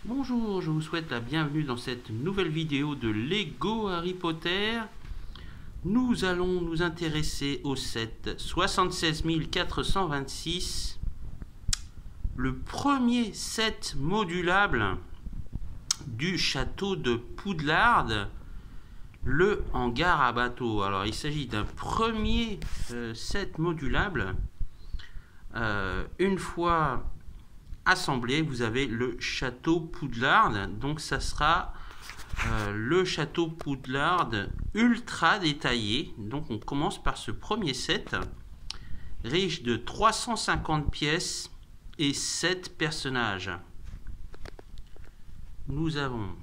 Bonjour, je vous souhaite la bienvenue dans cette nouvelle vidéo de Lego Harry Potter. Nous allons nous intéresser au set 76 426, le premier set modulable du château de Poudlard, le hangar à bateau. Alors il s'agit d'un premier set modulable. Une fois assemblé, vous avez le château Poudlard. Donc ça sera le château Poudlard ultra détaillé. Donc on commence par ce premier set riche de 350 pièces et 7 personnages. Nous avons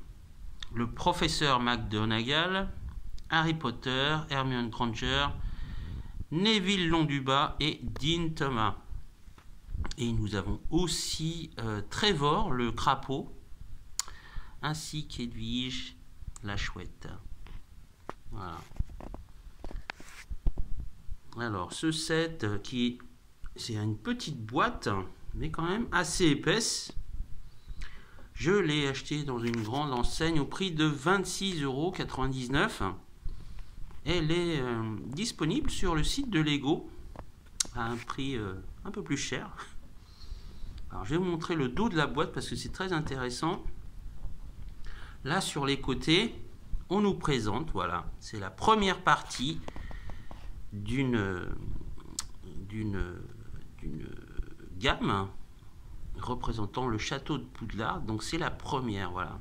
le professeur McGonagall, Harry Potter, Hermione Granger, Neville Londubat et Dean Thomas. Et nous avons aussi Trevor, le crapaud, ainsi qu'Edwige, la chouette. Voilà. Alors, ce set c'est une petite boîte, mais quand même assez épaisse. Je l'ai acheté dans une grande enseigne au prix de 26,99 €. Elle est disponible sur le site de Lego à un prix un peu plus cher. Alors, je vais vous montrer le dos de la boîte parce que c'est très intéressant. Là, sur les côtés, on nous présente, voilà, c'est la première partie d'une gamme représentant le château de Poudlard. Donc, c'est la première, voilà.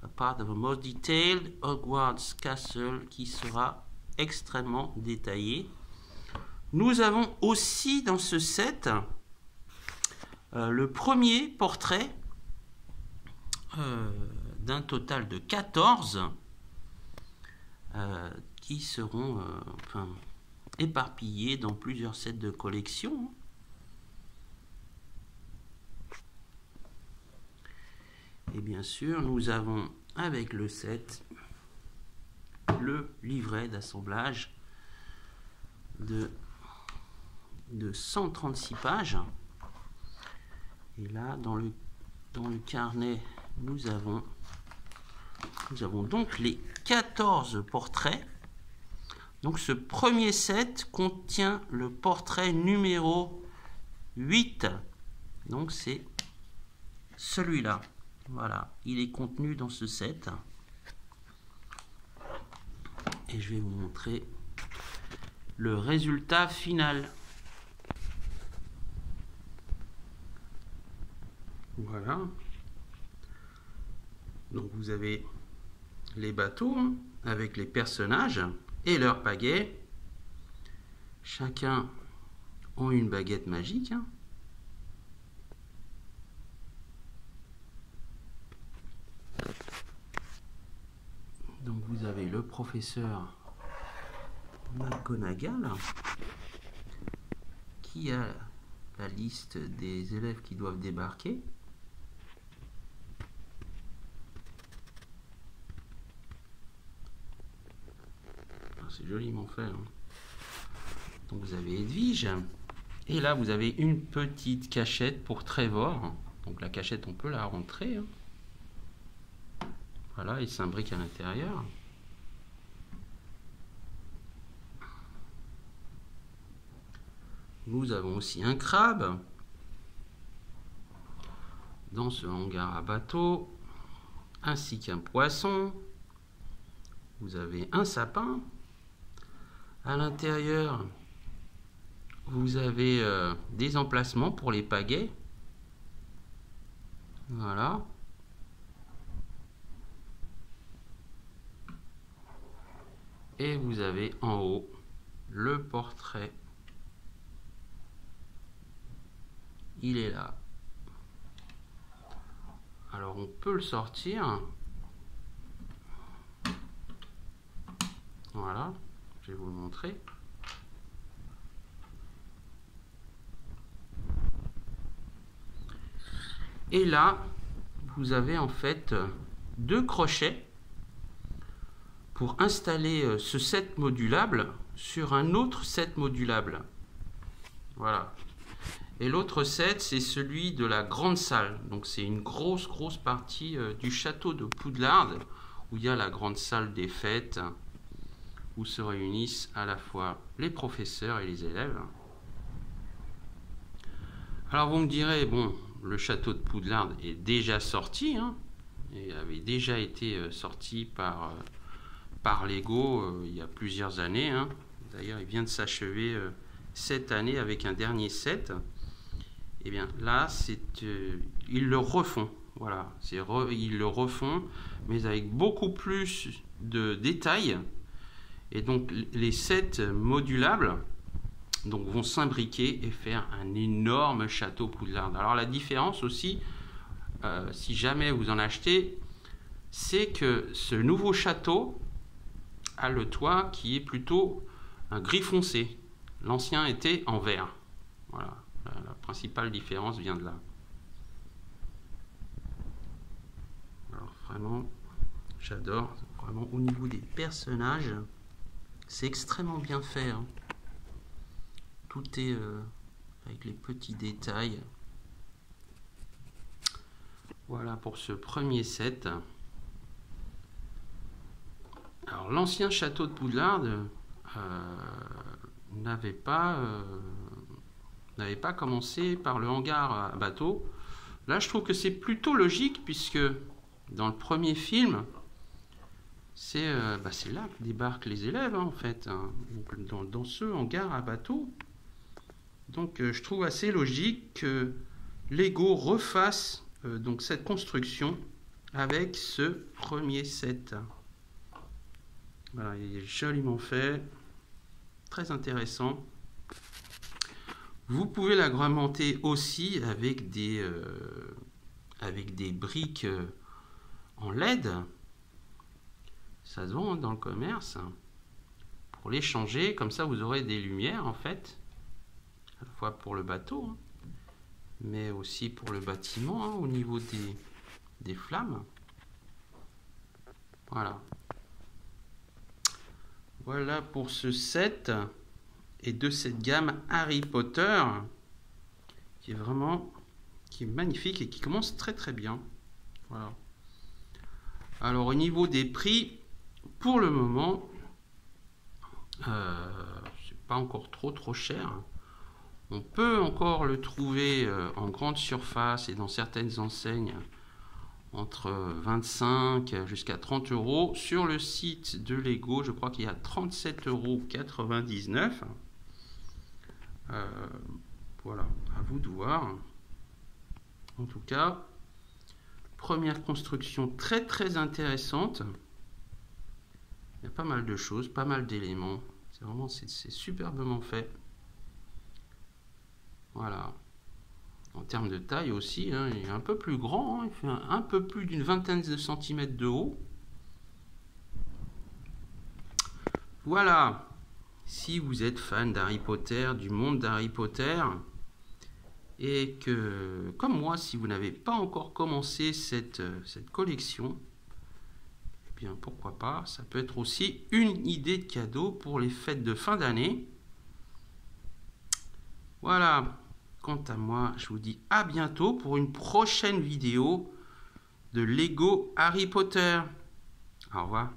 A part of a most detailed Hogwarts Castle qui sera extrêmement détaillé. Nous avons aussi dans ce set le premier portrait d'un total de 14 qui seront éparpillés dans plusieurs sets de collection. Et bien sûr, nous avons avec le set le livret d'assemblage de 136 pages. Et là, dans le carnet, nous avons donc les 14 portraits. Donc ce premier set contient le portrait numéro 8. Donc c'est celui-là. Voilà, il est contenu dans ce set. Et je vais vous montrer le résultat final. Voilà. Donc vous avez les bateaux avec les personnages et leurs pagaies. Chacun a une baguette magique. Donc vous avez le professeur McGonagall qui a la liste des élèves qui doivent débarquer. C'est joliment fait. Hein. Donc vous avez Edwige. Et là vous avez une petite cachette pour Trevor. Donc la cachette on peut la rentrer. Hein. Voilà, il s'imbrique à l'intérieur. Nous avons aussi un crabe dans ce hangar à bateau, ainsi qu'un poisson. Vous avez un sapin. À l'intérieur, vous avez des emplacements pour les pagaies. Voilà. Et vous avez en haut le portrait. Il est là. Alors on peut le sortir. Voilà. Je vais vous le montrer. Et là, vous avez en fait 2 crochets pour installer ce set modulable sur un autre set modulable. Voilà. Et l'autre set, c'est celui de la grande salle. Donc c'est une grosse partie du château de Poudlard, où il y a la grande salle des fêtes, où se réunissent à la fois les professeurs et les élèves. Alors vous me direz, bon, le château de Poudlard est déjà sorti, hein, et avait déjà été sorti par Lego il y a plusieurs années. Hein. D'ailleurs, il vient de s'achever cette année avec un dernier set. Et bien là, ils le refont. Voilà, ils le refont, mais avec beaucoup plus de détails. Et donc les sets modulables vont s'imbriquer et faire un énorme château Poudlard. Alors la différence aussi, si jamais vous en achetez, c'est que ce nouveau château a le toit qui est plutôt un gris foncé. L'ancien était en vert. Voilà, la principale différence vient de là. Alors vraiment, j'adore. Vraiment au niveau des personnages, c'est extrêmement bien fait. Hein. Tout est avec les petits détails. Voilà pour ce premier set. Alors l'ancien château de Poudlard n'avait pas commencé par le hangar à bateau. Là, je trouve que c'est plutôt logique puisque dans le premier film, c'est là que débarquent les élèves hein, en fait, hein, dans ce hangar à bateau. Donc, je trouve assez logique que Lego refasse donc cette construction avec ce premier set. Voilà, il est joliment fait, très intéressant. Vous pouvez l'agrémenter aussi avec des briques en LED. Ça se vend dans le commerce. Pour les changer, comme ça vous aurez des lumières en fait. À la fois pour le bateau, hein, mais aussi pour le bâtiment, hein, au niveau des flammes. Voilà. Voilà pour ce set et de cette gamme Harry Potter qui est magnifique et qui commence très bien. Voilà. Alors au niveau des prix, pour le moment, c'est pas encore trop cher. On peut encore le trouver en grande surface et dans certaines enseignes entre 25 jusqu'à 30 euros. Sur le site de Lego, je crois qu'il y a 37,99 €. Voilà, à vous de voir. En tout cas, première construction très intéressante. Il y a pas mal de choses, pas mal d'éléments. C'est superbement fait. Voilà. En termes de taille aussi, hein, il est un peu plus grand, hein, il fait un peu plus d'une vingtaine de centimètres de haut. Voilà. Si vous êtes fan d'Harry Potter, du monde d'Harry Potter, et que, comme moi, si vous n'avez pas encore commencé cette collection, eh bien pourquoi pas, ça peut être aussi une idée de cadeau pour les fêtes de fin d'année. Voilà. Quant à moi, je vous dis à bientôt pour une prochaine vidéo de Lego Harry Potter. Au revoir.